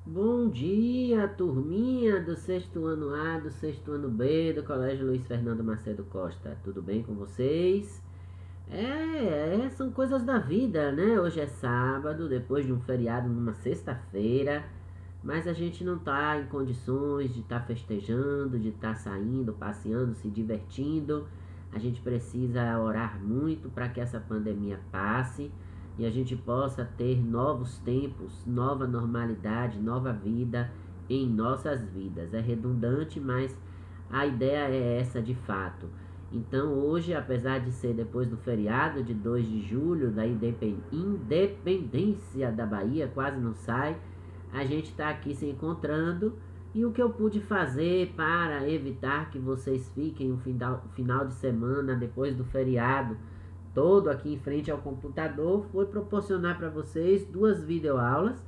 Bom dia, turminha do sexto ano A, do sexto ano B, do Colégio Luiz Fernando Macedo Costa. Tudo bem com vocês? São coisas da vida, né? Hoje é sábado, depois de um feriado numa sexta-feira, mas a gente não tá em condições de estar festejando, de estar saindo, passeando, se divertindo. A gente precisa orar muito para que essa pandemia passe e a gente possa ter novos tempos, nova normalidade, nova vida em nossas vidas. É redundante, mas a ideia é essa de fato. Então hoje, apesar de ser depois do feriado de 2 de julho, da independência da Bahia, quase não sai, a gente está aqui se encontrando e o que eu pude fazer para evitar que vocês fiquem o final de semana depois do feriado todo aqui em frente ao computador foi proporcionar para vocês duas videoaulas,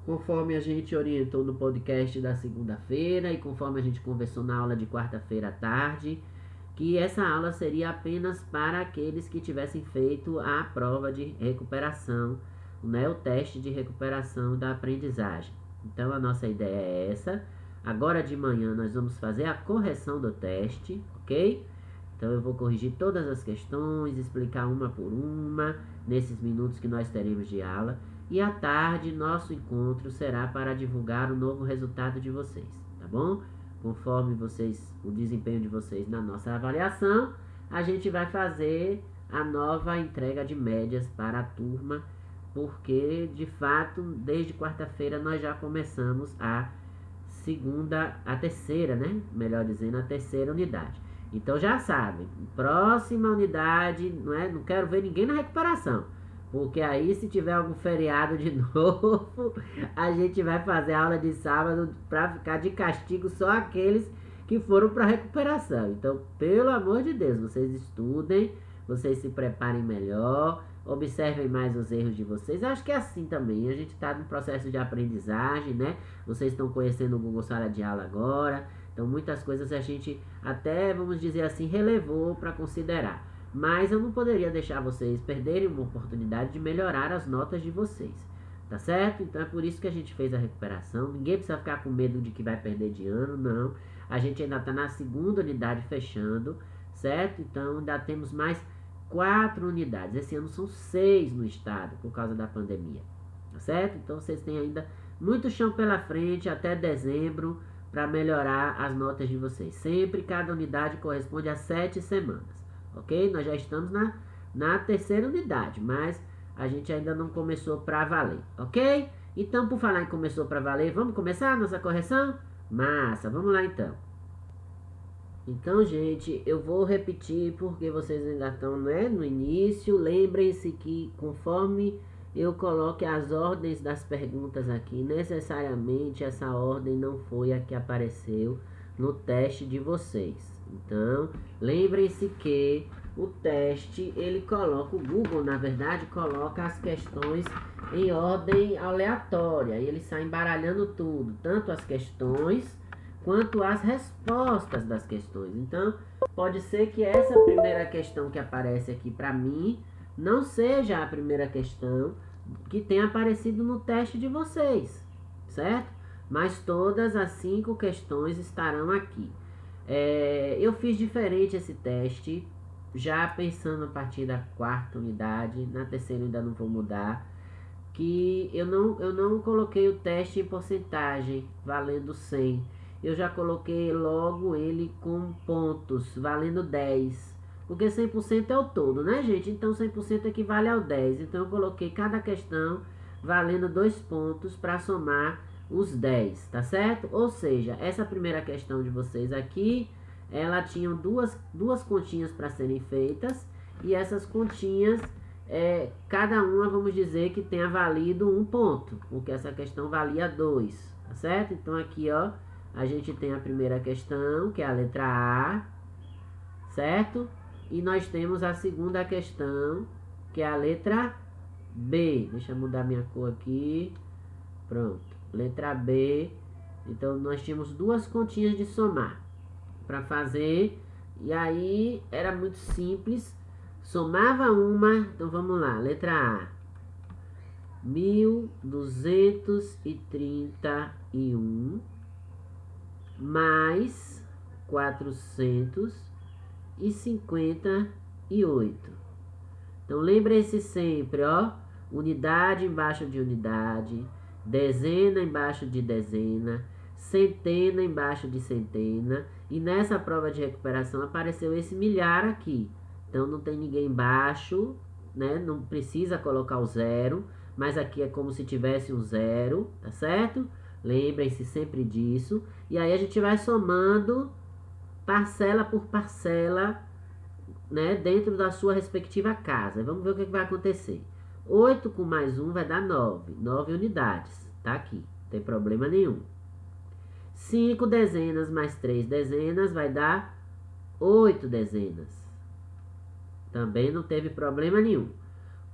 conforme a gente orientou no podcast da segunda-feira e conforme a gente conversou na aula de quarta-feira à tarde, que essa aula seria apenas para aqueles que tivessem feito a prova de recuperação, né, o teste de recuperação da aprendizagem. Então a nossa ideia é essa. Agora de manhã nós vamos fazer a correção do teste, ok? Então eu vou corrigir todas as questões, explicar uma por uma, nesses minutos que nós teremos de aula. E à tarde, nosso encontro será para divulgar o novo resultado de vocês, tá bom? Conforme o desempenho de vocês na nossa avaliação, a gente vai fazer a nova entrega de médias para a turma, porque de fato, desde quarta-feira nós já começamos a terceira, né? Melhor dizendo, a terceira unidade. Então já sabem, próxima unidade, não quero ver ninguém na recuperação. Porque aí se tiver algum feriado de novo, a gente vai fazer aula de sábado para ficar de castigo só aqueles que foram para recuperação. Então, pelo amor de Deus, vocês estudem, vocês se preparem melhor, observem mais os erros de vocês. Acho que é assim também, a gente está no processo de aprendizagem, né? Vocês estão conhecendo o Google Sala de Aula agora, então muitas coisas a gente até, vamos dizer assim, relevou para considerar. Mas eu não poderia deixar vocês perderem uma oportunidade de melhorar as notas de vocês. Tá certo? Então é por isso que a gente fez a recuperação. Ninguém precisa ficar com medo de que vai perder de ano, não. A gente ainda está na segunda unidade fechando, certo? Então ainda temos mais 4 unidades. Esse ano são 6 no estado, por causa da pandemia. Tá certo? Então vocês têm ainda muito chão pela frente até dezembro para melhorar as notas de vocês. Sempre cada unidade corresponde a 7 semanas, ok? Nós já estamos na terceira unidade, mas a gente ainda não começou para valer, ok? Então, por falar em começou para valer, vamos começar a nossa correção? Massa, vamos lá então. Então, gente, eu vou repetir porque vocês ainda estão, né, no início. Lembrem-se que conforme eu coloque as ordens das perguntas aqui, necessariamente essa ordem não foi a que apareceu no teste de vocês. Então, lembrem-se que o teste, ele coloca, o Google, na verdade, coloca as questões em ordem aleatória. E ele sai embaralhando tudo, tanto as questões quanto às respostas das questões. Então, pode ser que essa primeira questão que aparece aqui para mim não seja a primeira questão que tenha aparecido no teste de vocês, certo? Mas todas as 5 questões estarão aqui. Eu fiz diferente esse teste, já pensando a partir da 4ª unidade, na terceira ainda não vou mudar, que eu não coloquei o teste em porcentagem, valendo 100. Eu já coloquei logo ele com pontos, valendo 10. Porque 100% é o todo, né, gente? Então 100% equivale ao 10. Então eu coloquei cada questão valendo 2 pontos para somar os 10, tá certo? Ou seja, essa primeira questão de vocês aqui, ela tinha duas continhas para serem feitas. E essas continhas, cada uma, vamos dizer que tenha valido 1 ponto, porque essa questão valia 2, tá certo? Então aqui, ó, a gente tem a primeira questão, que é a letra A, certo? E nós temos a segunda questão, que é a letra B. Deixa eu mudar minha cor aqui. Pronto, letra B. Então nós tínhamos 2 continhas de somar para fazer. E aí era muito simples. Somava uma, então vamos lá, letra A. 1.231 mais 458. Então, lembrem-se sempre, ó, unidade embaixo de unidade, dezena embaixo de dezena, centena embaixo de centena, e nessa prova de recuperação apareceu esse milhar aqui. Então, não tem ninguém embaixo, né? Não precisa colocar o zero, mas aqui é como se tivesse um zero, tá certo? Lembrem-se sempre disso. E aí a gente vai somando parcela por parcela, né, dentro da sua respectiva casa. Vamos ver o que vai acontecer. 8 com mais 1 vai dar 9. 9 unidades. Tá aqui. Não tem problema nenhum. 5 dezenas mais 3 dezenas vai dar 8 dezenas. Também não teve problema nenhum.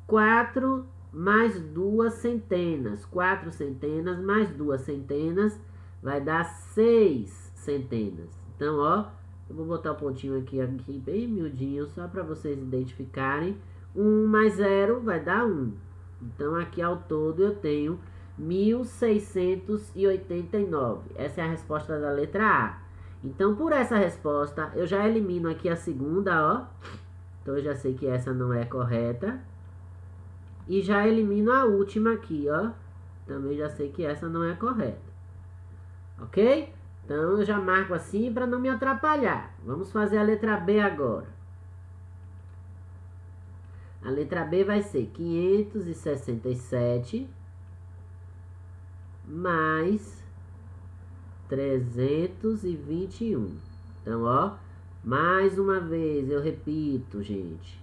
4 mais 2 centenas. 4 centenas mais 2 centenas vai dar 6 centenas. Então, ó, eu vou botar o pontinho aqui bem miudinho, só para vocês identificarem. 1 mais 0 vai dar 1. Então, aqui ao todo eu tenho 1.689. Essa é a resposta da letra A. Então, por essa resposta, eu já elimino aqui a segunda, ó. Então, eu já sei que essa não é correta. E já elimino a última aqui, ó. Também já sei que essa não é correta. Ok? Então, eu já marco assim para não me atrapalhar. Vamos fazer a letra B agora. A letra B vai ser 567 mais 321. Então, ó, mais uma vez eu repito, gente.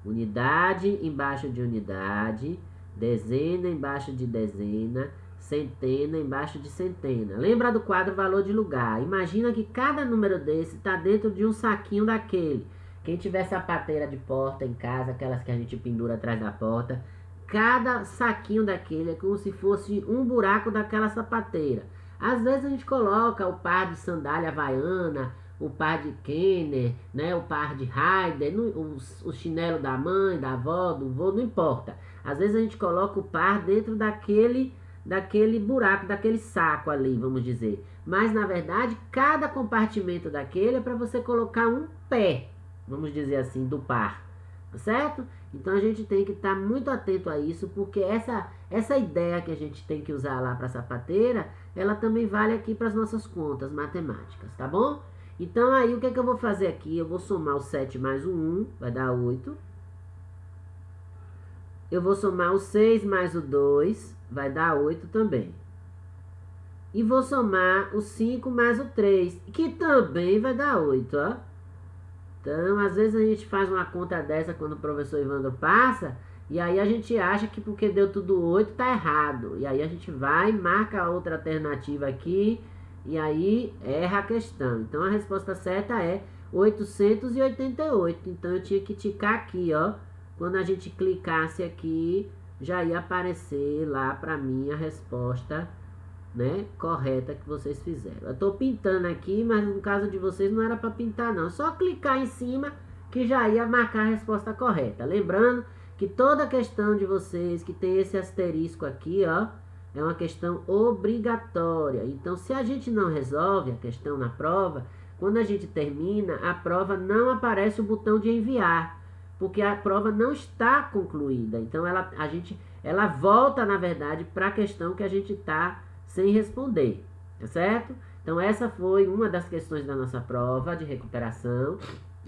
Unidade embaixo de unidade, dezena embaixo de dezena, centena embaixo de centena. Lembra do quadro valor de lugar? Imagina que cada número desse está dentro de um saquinho daquele. Quem tiver sapateira de porta em casa, aquelas que a gente pendura atrás da porta, cada saquinho daquele é como se fosse um buraco daquela sapateira. Às vezes a gente coloca o par de sandália havaiana, o par de Kenner, né, o par de Raider, o chinelo da mãe, da avó, do vô, não importa. Às vezes a gente coloca o par dentro daquele buraco, daquele saco ali, vamos dizer. Mas, na verdade, cada compartimento daquele é para você colocar um pé, vamos dizer assim, do par, tá certo? Então, a gente tem que estar muito atento a isso, porque essa ideia que a gente tem que usar lá para a sapateira, ela também vale aqui para as nossas contas matemáticas, tá bom? Então, aí, o que eu vou fazer aqui? Eu vou somar o 7 mais o 1, vai dar 8. Eu vou somar o 6 mais o 2, vai dar 8 também. E vou somar o 5 mais o 3, que também vai dar 8, ó. Então, às vezes a gente faz uma conta dessa quando o professor Evandro passa, e aí a gente acha que porque deu tudo 8 tá errado. E aí a gente vai, marca a outra alternativa aqui, e aí erra a questão. Então, a resposta certa é 888. Então, eu tinha que ticar aqui, ó. Quando a gente clicasse aqui, já ia aparecer lá para mim a resposta, né, correta que vocês fizeram. Eu estou pintando aqui, mas no caso de vocês não era para pintar não. Só clicar em cima que já ia marcar a resposta correta. Lembrando que toda questão de vocês que tem esse asterisco aqui, ó, é uma questão obrigatória. Então, se a gente não resolve a questão na prova, quando a gente termina, a prova não aparece o botão de enviar, porque a prova não está concluída. Então, ela volta, na verdade, para a questão que a gente está sem responder, tá certo? Então, essa foi uma das questões da nossa prova de recuperação,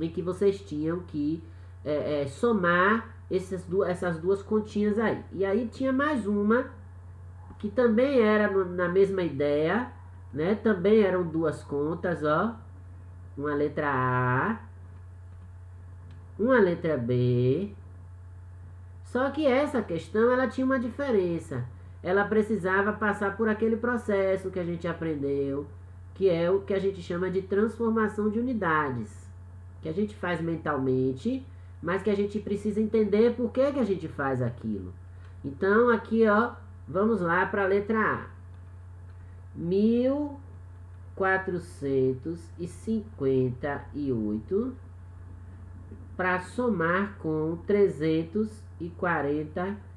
em que vocês tinham que somar essas duas continhas aí. E aí tinha mais uma, que também era na mesma ideia, né? Também eram duas contas, ó. Uma letra A, uma letra B. Só que essa questão, ela tinha uma diferença. Ela precisava passar por aquele processo que a gente aprendeu, que é o que a gente chama de transformação de unidades, que a gente faz mentalmente, mas que a gente precisa entender por que a gente faz aquilo. Então, aqui, ó, vamos lá para a letra A. 1458 para somar com 348.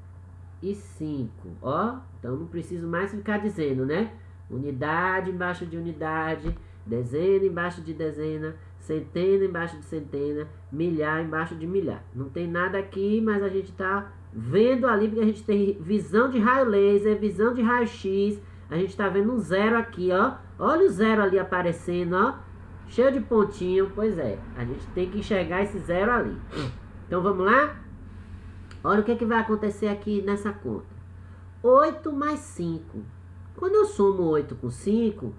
e 5, ó. Então não preciso mais ficar dizendo, né? Unidade embaixo de unidade, dezena embaixo de dezena, centena embaixo de centena, milhar embaixo de milhar. Não tem nada aqui, mas a gente tá vendo ali, porque a gente tem visão de raio laser, visão de raio X. A gente tá vendo um zero aqui, ó. Olha o zero ali aparecendo, ó. Cheio de pontinho. Pois é, a gente tem que enxergar esse zero ali. Então vamos lá? Olha o que vai acontecer aqui nessa conta. 8 mais 5. Quando eu somo 8 com 5,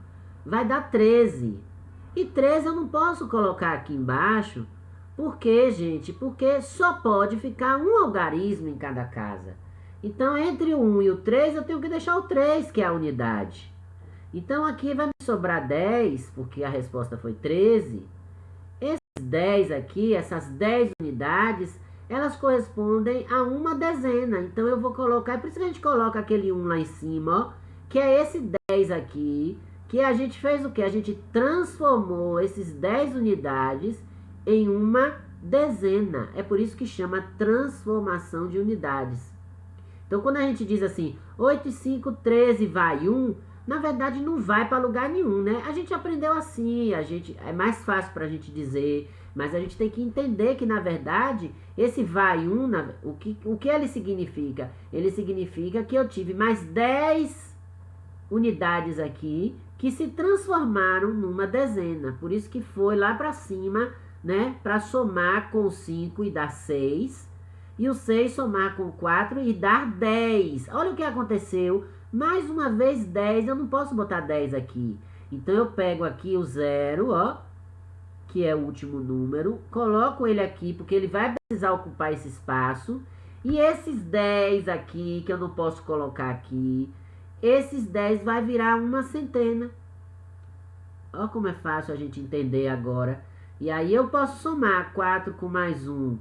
vai dar 13. E 13 eu não posso colocar aqui embaixo. Por quê, gente? Porque só pode ficar um algarismo em cada casa. Então, entre o 1 e o 3, eu tenho que deixar o 3, que é a unidade. Então, aqui vai me sobrar 10, porque a resposta foi 13. Esses 10 aqui, essas 10 unidades, elas correspondem a uma dezena. Então, eu vou colocar, por isso que a gente coloca aquele 1 lá em cima, ó, que é esse 10 aqui, que a gente fez o quê? A gente transformou esses 10 unidades em uma dezena. É por isso que chama transformação de unidades. Então, quando a gente diz assim, 8 e 5, 13, vai 1, na verdade não vai para lugar nenhum, né? A gente aprendeu assim, é mais fácil para a gente dizer, mas a gente tem que entender que, na verdade, esse vai 1, o que ele significa? Ele significa que eu tive mais 10 unidades aqui que se transformaram numa dezena. Por isso que foi lá para cima, né? Para somar com 5 e dar 6. E o 6 somar com 4 e dar 10. Olha o que aconteceu. Mais uma vez 10. Eu não posso botar 10 aqui. Então eu pego aqui o 0, ó, que é o último número. Coloco ele aqui, porque ele vai precisar ocupar esse espaço. E esses 10 aqui, que eu não posso colocar aqui, esses 10 vai virar uma centena. Olha como é fácil a gente entender agora. E aí eu posso somar 4 com mais 1,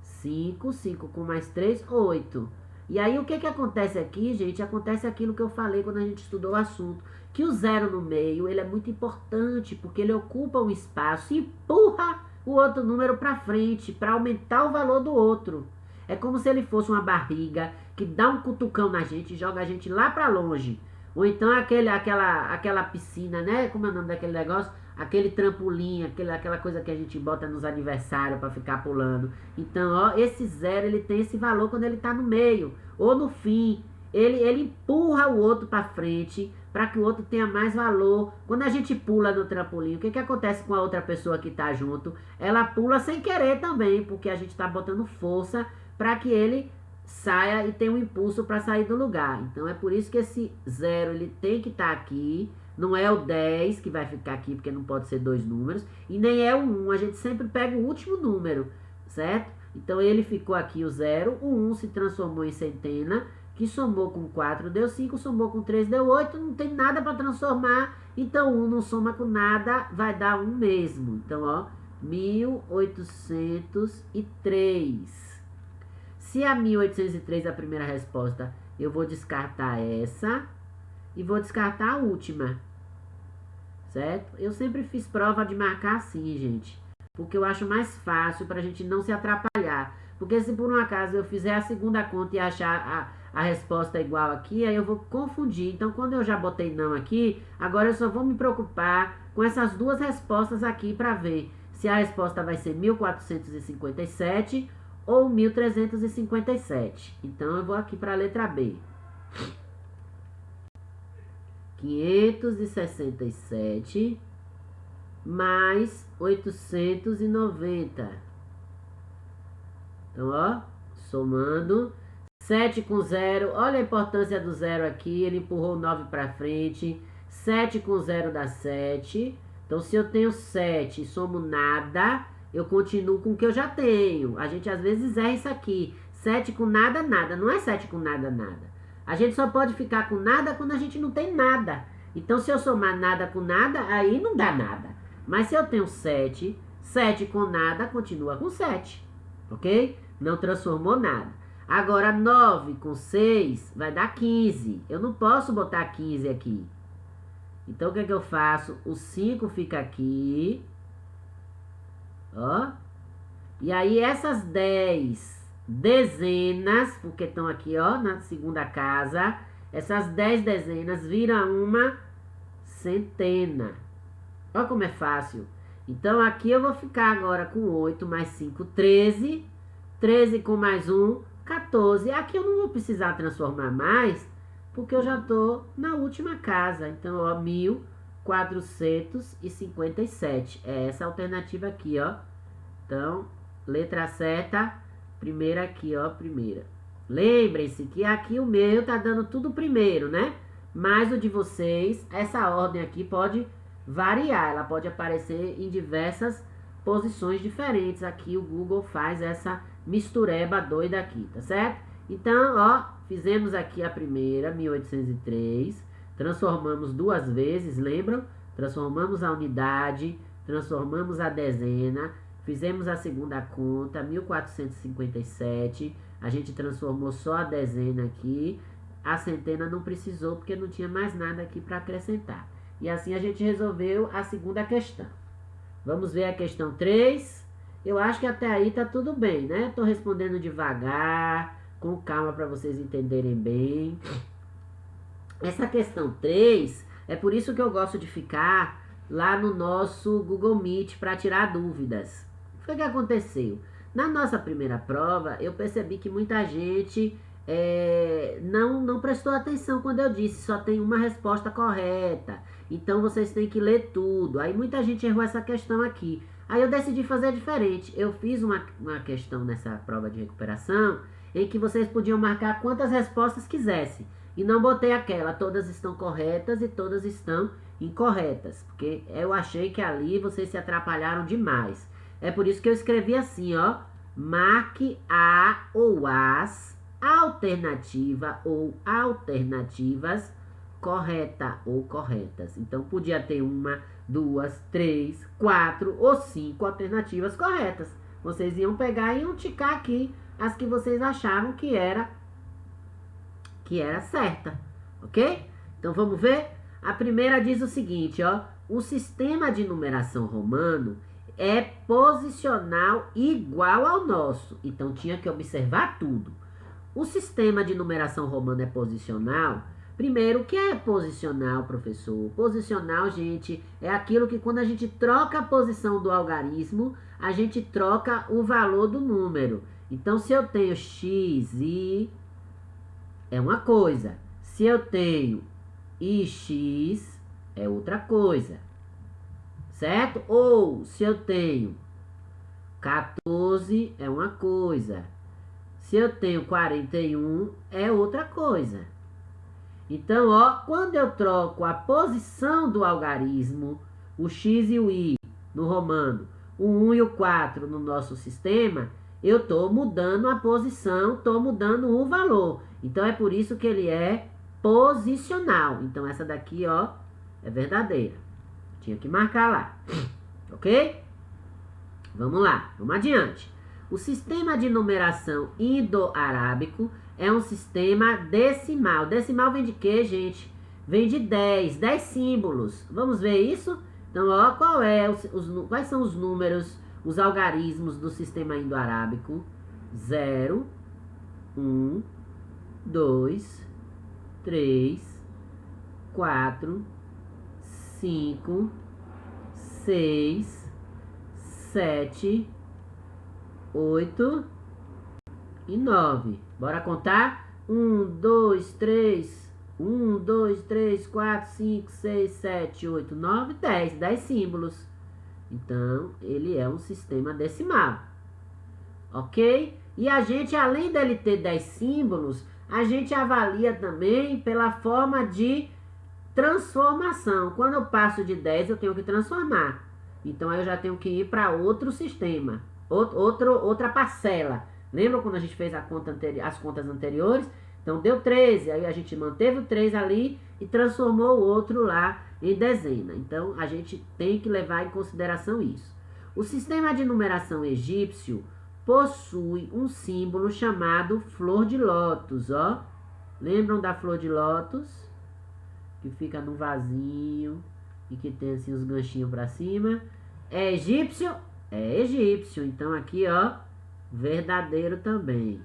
5, 5 com mais 3, 8. E aí o que acontece aqui, gente? Acontece aquilo que eu falei quando a gente estudou o assunto. Que o zero no meio, ele é muito importante, porque ele ocupa um espaço e empurra o outro número para frente, para aumentar o valor do outro. É como se ele fosse uma barriga que dá um cutucão na gente e joga a gente lá para longe. Ou então aquela piscina, né? Como é o nome daquele negócio? Aquele trampolim, aquela coisa que a gente bota nos aniversários para ficar pulando. Então, ó, esse zero, ele tem esse valor quando ele tá no meio ou no fim. Ele empurra o outro para frente para que o outro tenha mais valor. Quando a gente pula no trampolim, o que acontece com a outra pessoa que tá junto? Ela pula sem querer também, porque a gente tá botando força para que ele saia e tenha um impulso para sair do lugar. Então é por isso que esse zero ele tem que estar aqui. Não é o 10 que vai ficar aqui, porque não pode ser dois números. E nem é o 1. A gente sempre pega o último número, certo? Então ele ficou aqui o 0. O 1 se transformou em centena, que somou com 4 deu 5, somou com 3 deu 8. Não tem nada para transformar. Então 1 não soma com nada, vai dar 1 mesmo. Então, ó, 1803. Se a 1803 é a primeira resposta, eu vou descartar essa e vou descartar a última, certo? Eu sempre fiz prova de marcar assim, gente, porque eu acho mais fácil pra gente não se atrapalhar. Porque se por um acaso eu fizer a segunda conta e achar a resposta igual aqui, aí eu vou confundir. Então, quando eu já botei não aqui, agora eu só vou me preocupar com essas duas respostas aqui para ver se a resposta vai ser 1457 ou 1357. Então, eu vou aqui para a letra B. 567 mais 890. Então, ó, somando 7 com 0. Olha a importância do 0 aqui. Ele empurrou o 9 para frente. 7 com 0 dá 7. Então, se eu tenho 7 e somo nada, eu continuo com o que eu já tenho. A gente às vezes erra isso aqui. 7 com nada, nada. Não é 7 com nada, nada. A gente só pode ficar com nada quando a gente não tem nada. Então, se eu somar nada com nada, aí não dá nada. Mas se eu tenho 7, 7 com nada continua com 7. Ok? Não transformou nada. Agora, 9 com 6 vai dar 15. Eu não posso botar 15 aqui. Então, o que é que eu faço? O 5 fica aqui. Ó. E aí, essas 10 dezenas, porque estão aqui, ó, na segunda casa. Essas 10 dezenas viram uma centena. Olha como é fácil. Então, aqui eu vou ficar agora com 8 mais 5, 13. 13 com mais 1, 14. Aqui eu não vou precisar transformar mais, porque eu já estou na última casa. Então, ó, 1457. É essa alternativa aqui, ó. Então, letra certa, primeira aqui, ó, primeira. Lembrem-se que aqui o meu tá dando tudo primeiro, né? Mas o de vocês, essa ordem aqui pode variar, ela pode aparecer em diversas posições diferentes. Aqui o Google faz essa mistureba doida aqui, tá certo? Então, ó, fizemos aqui a primeira, 1803, transformamos duas vezes, lembram? Transformamos a unidade, transformamos a dezena, fizemos a segunda conta, 1457, a gente transformou só a dezena aqui, a centena não precisou porque não tinha mais nada aqui para acrescentar. E assim a gente resolveu a segunda questão. Vamos ver a questão 3. Eu acho que até aí tá tudo bem, né? Tô respondendo devagar, com calma para vocês entenderem bem. Essa questão 3, é por isso que eu gosto de ficar lá no nosso Google Meet para tirar dúvidas. O que aconteceu? Na nossa primeira prova, eu percebi que muita gente não prestou atenção quando eu disse só tem uma resposta correta. Então vocês têm que ler tudo. Aí muita gente errou essa questão aqui. Aí eu decidi fazer diferente. Eu fiz uma questão nessa prova de recuperação em que vocês podiam marcar quantas respostas quisessem. E não botei aquela, todas estão corretas e todas estão incorretas. Porque eu achei que ali vocês se atrapalharam demais. É por isso que eu escrevi assim, ó. Marque a ou as alternativa ou alternativas correta ou corretas. Então, podia ter uma, duas, três, quatro ou cinco alternativas corretas. Vocês iam pegar e iam ticar aqui as que vocês achavam que era certa, ok? Então, vamos ver? A primeira diz o seguinte, ó. O sistema de numeração romano é posicional igual ao nosso. Então, tinha que observar tudo. O sistema de numeração romano é posicional. Primeiro, o que é posicional, professor? Posicional, gente, é aquilo que quando a gente troca a posição do algarismo, a gente troca o valor do número. Então, se eu tenho x, y, é uma coisa. Se eu tenho ix, é outra coisa. Certo? Ou, se eu tenho 14, é uma coisa. Se eu tenho 41, é outra coisa. Então, ó, quando eu troco a posição do algarismo, o x e o y no romano, o 1 e o 4 no nosso sistema, eu estou mudando a posição, estou mudando o valor. Então, é por isso que ele é posicional. Então, essa daqui, ó, é verdadeira. Tinha que marcar lá. Ok? Vamos lá, vamos adiante. O sistema de numeração indo-arábico é um sistema decimal. Decimal vem de quê, gente? Vem de 10 símbolos. Vamos ver isso? Então, ó, quais são os números, os algarismos do sistema indo-arábico? 0, 1, 2, 3, 4, 5, 6, 7, 8 e 9. Bora contar? 1, 2, 3, 1, 2, 3, 4, 5, 6, 7, 8, 9, 10. 10 símbolos. Então, ele é um sistema decimal. Ok? E a gente, além dele ter 10 símbolos, a gente avalia também pela forma de transformação. Quando eu passo de 10, eu tenho que transformar. Então, eu já tenho que ir para outro sistema. Outra parcela. Lembra quando a gente fez as contas anteriores? Então deu 13, aí a gente manteve o 3 ali e transformou o outro lá em dezena. Então a gente tem que levar em consideração isso. O sistema de numeração egípcio possui um símbolo chamado flor de lótus, ó. Lembram da flor de lótus? Que fica no vasinho e que tem assim os ganchinhos para cima. É egípcio? É egípcio. Então aqui, ó, Verdadeiro também.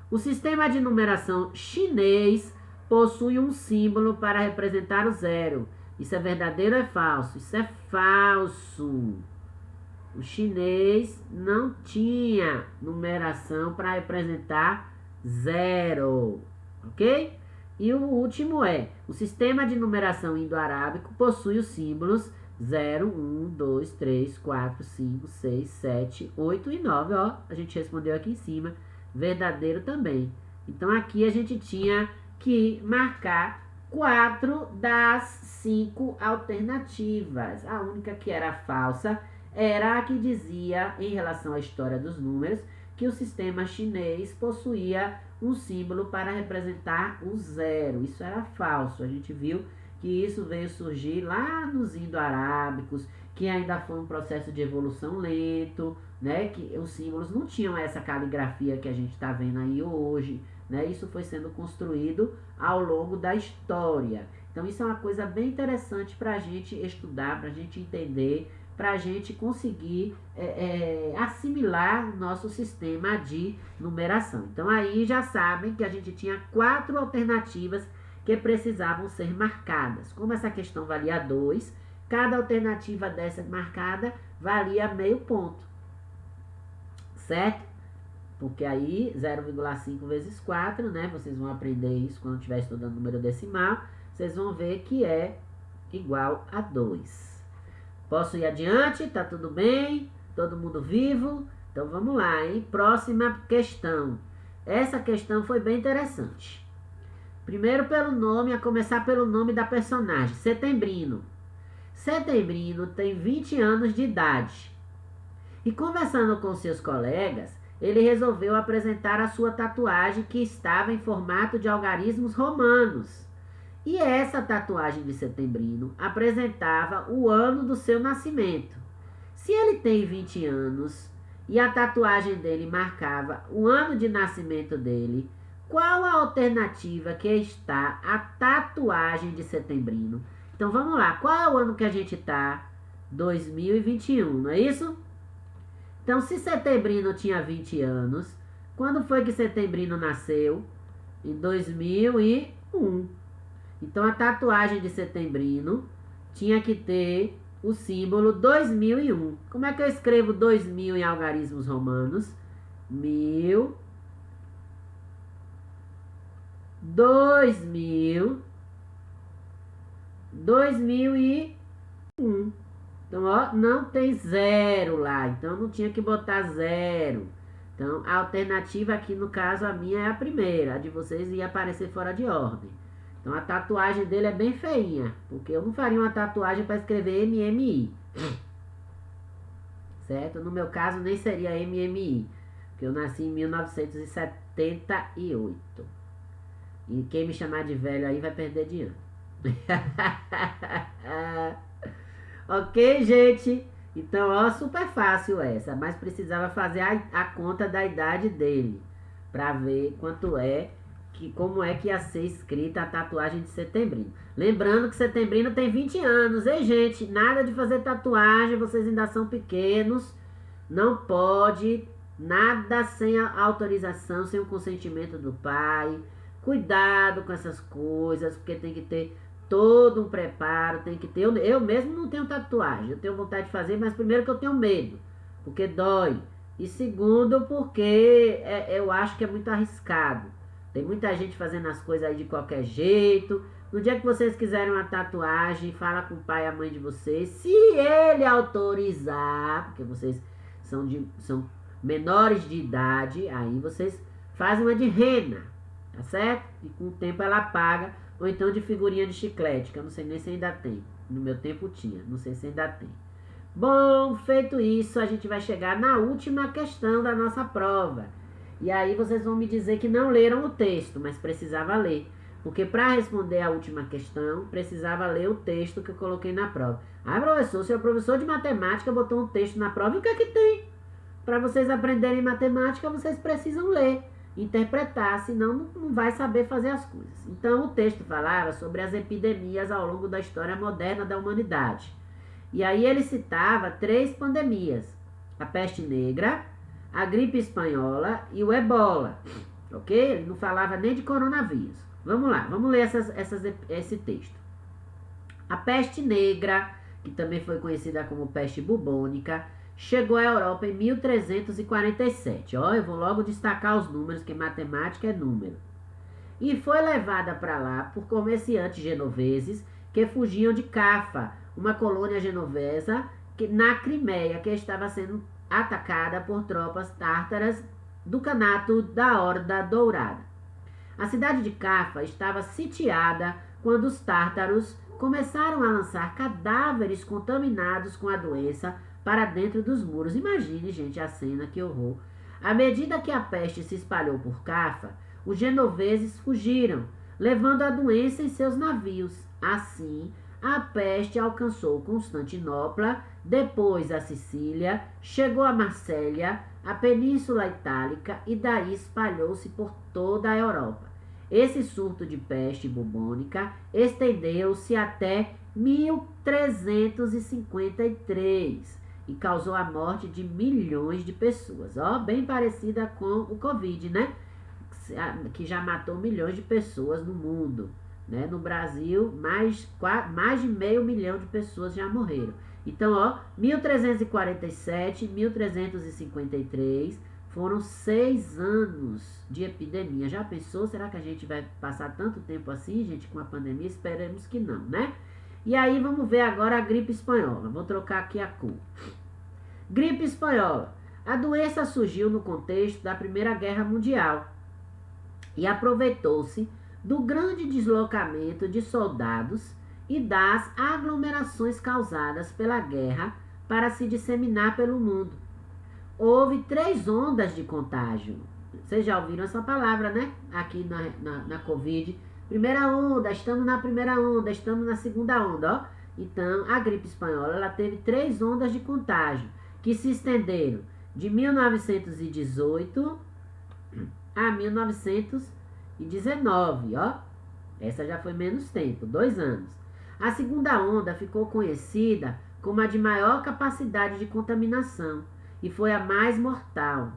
O sistema de numeração chinês possui um símbolo para representar o zero. Isso é verdadeiro ou é falso? Isso é falso. O chinês não tinha numeração para representar zero, ok? E o último é, o sistema de numeração indo-arábico possui os símbolos 0, 1, 2, 3, 4, 5, 6, 7, 8 e 9, ó, a gente respondeu aqui em cima, verdadeiro também. Então aqui a gente tinha que marcar 4 das 5 alternativas. A única que era falsa era a que dizia, em relação à história dos números, que o sistema chinês possuía um símbolo para representar o zero. Isso era falso. A gente viu que isso veio surgir lá nos indo-arábicos, que ainda foi um processo de evolução lento, né? Que os símbolos não tinham essa caligrafia que a gente está vendo aí hoje, né? Isso foi sendo construído ao longo da história. Então isso é uma coisa bem interessante para a gente estudar, para a gente entender, para a gente conseguir assimilar o nosso sistema de numeração. Então aí já sabem que a gente tinha 4 alternativas que precisavam ser marcadas. Como essa questão valia 2, cada alternativa dessa marcada valia meio ponto, certo? Porque aí 0,5 vezes 4, né? Vocês vão aprender isso quando estiver estudando número decimal. Vocês vão ver que é igual a 2. Posso ir adiante? Tá tudo bem? Todo mundo vivo? Então vamos lá, hein? Próxima questão. Essa questão foi bem interessante. Primeiro pelo nome, a começar pelo nome da personagem, Setembrino. Setembrino tem 20 anos de idade. E conversando com seus colegas, ele resolveu apresentar a sua tatuagem que estava em formato de algarismos romanos. E essa tatuagem de Setembrino apresentava o ano do seu nascimento. Se ele tem 20 anos e a tatuagem dele marcava o ano de nascimento dele, qual a alternativa que está a tatuagem de Setembrino? Então vamos lá, qual é o ano que a gente está? 2021, não é isso? Então se Setembrino tinha 20 anos, quando foi que Setembrino nasceu? Em 2001. Então a tatuagem de Setembrino tinha que ter o símbolo 2001. Como é que eu escrevo 2000 em algarismos romanos? 1000, 2000, 2001. Então, ó, não tem zero lá. Então, não tinha que botar zero. Então, a alternativa aqui, no caso, a minha é a primeira. A de vocês ia aparecer fora de ordem. Então, a tatuagem dele é bem feinha. Porque eu não faria uma tatuagem para escrever MMI. Certo? No meu caso, nem seria MMI. Porque eu nasci em 1978. E quem me chamar de velho aí vai perder de ano. Ok, gente? Então, ó, super fácil essa. Mas precisava fazer a conta da idade dele. Pra ver quanto é, como é que ia ser escrita a tatuagem de Setembrino. Lembrando que Setembrino tem 20 anos, hein, gente? Nada de fazer tatuagem, vocês ainda são pequenos. Não pode, nada sem a autorização, sem o consentimento do pai. Cuidado com essas coisas, porque tem que ter todo um preparo, tem que ter. Eu mesmo não tenho tatuagem, eu tenho vontade de fazer, mas primeiro que eu tenho medo, porque dói. E segundo, porque eu acho que é muito arriscado. Tem muita gente fazendo as coisas aí de qualquer jeito. No dia que vocês quiserem uma tatuagem, fala com o pai e a mãe de vocês. Se ele autorizar, porque vocês são menores de idade, aí vocês fazem uma de rena, tá certo? E com o tempo ela paga. Ou então de figurinha de chiclete, que eu não sei nem se ainda tem. No meu tempo tinha, não sei se ainda tem. Bom, feito isso, a gente vai chegar na última questão da nossa prova. E aí vocês vão me dizer que não leram o texto, mas precisava ler. Porque para responder a última questão, precisava ler o texto que eu coloquei na prova. Ah, professor, se o professor de matemática botou um texto na prova, e o que é que tem? Para vocês aprenderem matemática, vocês precisam ler, interpretar, senão não vai saber fazer as coisas. Então o texto falava sobre as epidemias ao longo da história moderna da humanidade. E aí ele citava 3 pandemias: a peste negra, a gripe espanhola e o ebola, ok? Ele não falava nem de coronavírus. Vamos lá, vamos ler esse texto. A peste negra, que também foi conhecida como peste bubônica, chegou à Europa em 1347. Ó, eu vou logo destacar os números, que matemática é número. E foi levada para lá por comerciantes genoveses que fugiam de Cafa, uma colônia genovesa na Crimeia, que estava sendo atacada por tropas tártaras do Kanato da Horda Dourada. A cidade de Cafa estava sitiada quando os tártaros começaram a lançar cadáveres contaminados com a doença para dentro dos muros. Imagine, gente, a cena, que horror. À medida que a peste se espalhou por Cafa, os genoveses fugiram, levando a doença em seus navios. Assim, a peste alcançou Constantinopla, depois a Sicília, chegou a Marsella, a Península Itálica e daí espalhou-se por toda a Europa. Esse surto de peste bubônica estendeu-se até 1353 e causou a morte de milhões de pessoas. Ó, bem parecida com o Covid, né? Que já matou milhões de pessoas no mundo. Né? No Brasil, mais de 500 mil de pessoas já morreram. Então, ó, 1347, 1353 foram 6 anos de epidemia. Já pensou? Será que a gente vai passar tanto tempo assim, gente, com a pandemia? Esperemos que não, né? E aí, vamos ver agora a gripe espanhola. Vou trocar aqui a cor. Gripe espanhola. A doença surgiu no contexto da Primeira Guerra Mundial e aproveitou-se do grande deslocamento de soldados e das aglomerações causadas pela guerra para se disseminar pelo mundo. Houve 3 ondas de contágio. Vocês já ouviram essa palavra, né? Aqui na Covid. Primeira onda, estamos na primeira onda, estamos na segunda onda, ó. Então, a gripe espanhola, ela teve 3 ondas de contágio, que se estenderam de 1918 a 1919, ó. Essa já foi menos tempo, 2 anos. A segunda onda ficou conhecida como a de maior capacidade de contaminação e foi a mais mortal.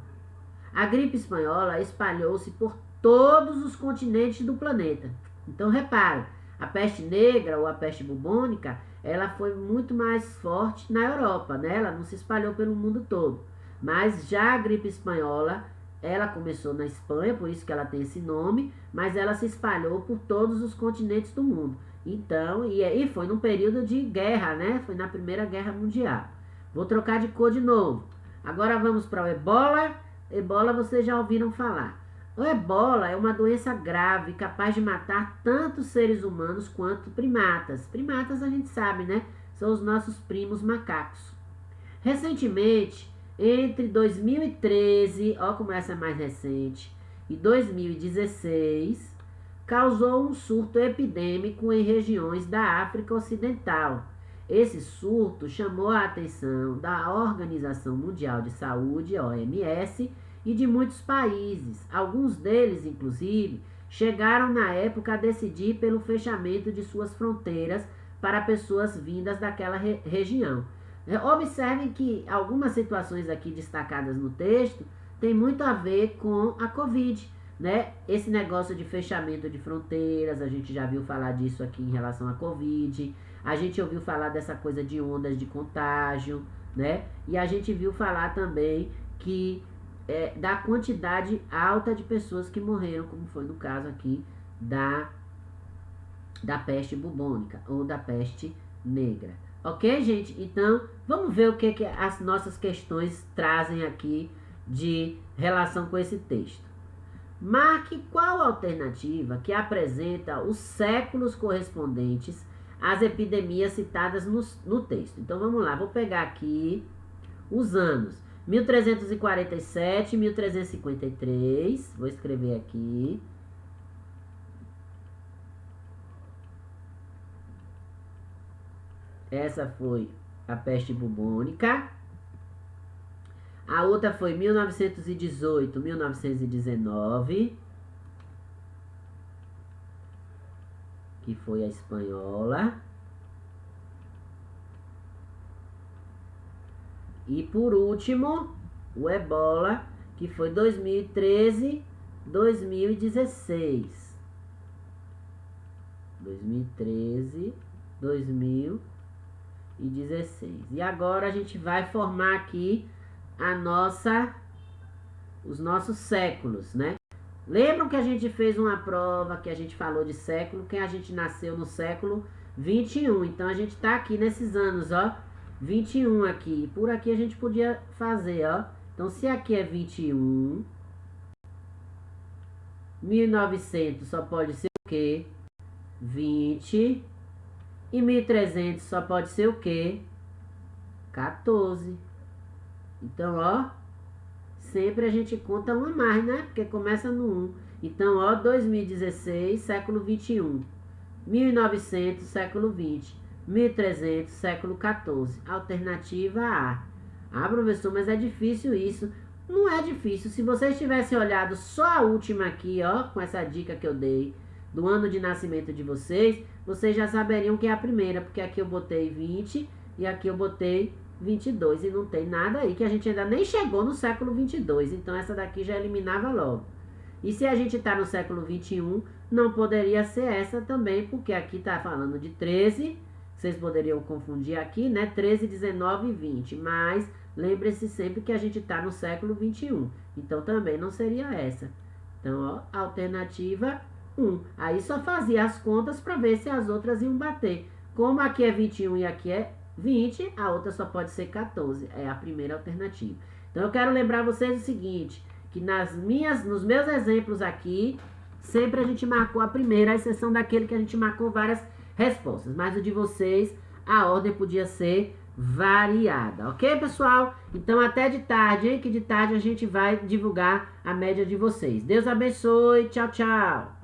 A gripe espanhola espalhou-se por todos os continentes do planeta. Então, repare, a peste negra ou a peste bubônica, ela foi muito mais forte na Europa, né? Ela não se espalhou pelo mundo todo. Mas já a gripe espanhola, ela começou na Espanha, por isso que ela tem esse nome, mas ela se espalhou por todos os continentes do mundo. Então, e foi num período de guerra, né? Foi na Primeira Guerra Mundial. Vou trocar de cor de novo. Agora vamos para o ebola. Ebola vocês já ouviram falar. O ebola é uma doença grave, capaz de matar tanto seres humanos quanto primatas. Primatas a gente sabe, né? São os nossos primos macacos. Recentemente, entre 2013, ó como essa é mais recente, e 2016, causou um surto epidêmico em regiões da África Ocidental. Esse surto chamou a atenção da Organização Mundial de Saúde, OMS, e de muitos países. Alguns deles, inclusive, chegaram na época a decidir pelo fechamento de suas fronteiras para pessoas vindas daquela região. Observem que algumas situações aqui destacadas no texto têm muito a ver com a Covid, né? Esse negócio de fechamento de fronteiras, a gente já viu falar disso aqui em relação à Covid, a gente ouviu falar dessa coisa de ondas de contágio, né? E a gente viu falar também que da quantidade alta de pessoas que morreram, como foi no caso aqui da peste bubônica ou da peste negra. Ok, gente? Então, vamos ver o que as nossas questões trazem aqui de relação com esse texto. Marque qual alternativa que apresenta os séculos correspondentes às epidemias citadas no texto. Então, vamos lá. Vou pegar aqui os anos. 1347, 1353. Vou escrever aqui. Essa foi a peste bubônica. A outra foi 1918, 1919. Que foi a espanhola. E por último, o Ebola, que foi 2013, 2016. 2013, 2016. E agora a gente vai formar aqui os nossos séculos, né? Lembram que a gente fez uma prova que a gente falou de século, que a gente nasceu no século 21. Então a gente tá aqui nesses anos, ó, 21 aqui. Por aqui a gente podia fazer, ó. Então se aqui é 21, 1900 só pode ser o quê? 20. E 1300 só pode ser o quê? 14. Então, ó, sempre a gente conta uma mais, né? Porque começa no 1. Então, ó, 2016, século 21. 1900, século 20. 1300, século 14. Alternativa A. Ah, professor, mas é difícil isso. Não é difícil. Se vocês tivessem olhado só a última aqui, ó, com essa dica que eu dei, do ano de nascimento de vocês, vocês já saberiam que é a primeira, porque aqui eu botei 20 e aqui eu botei 22 e não tem nada aí, que a gente ainda nem chegou no século 22, então essa daqui já eliminava logo. E se a gente está no século 21, não poderia ser essa também, porque aqui está falando de 13, vocês poderiam confundir aqui, né? 13, 19 e 20, mas lembre-se sempre que a gente está no século 21, então também não seria essa. Então, ó, alternativa 1. Aí só fazia as contas para ver se as outras iam bater. Como aqui é 21 e aqui é 20, a outra só pode ser 14. É a primeira alternativa. Então eu quero lembrar vocês o seguinte, que nos meus exemplos aqui, sempre a gente marcou a primeira, à exceção daquele que a gente marcou várias respostas. Mas o de vocês, a ordem podia ser variada, ok, pessoal? Então até de tarde, hein? Que de tarde a gente vai divulgar a média de vocês. Deus abençoe, tchau, tchau!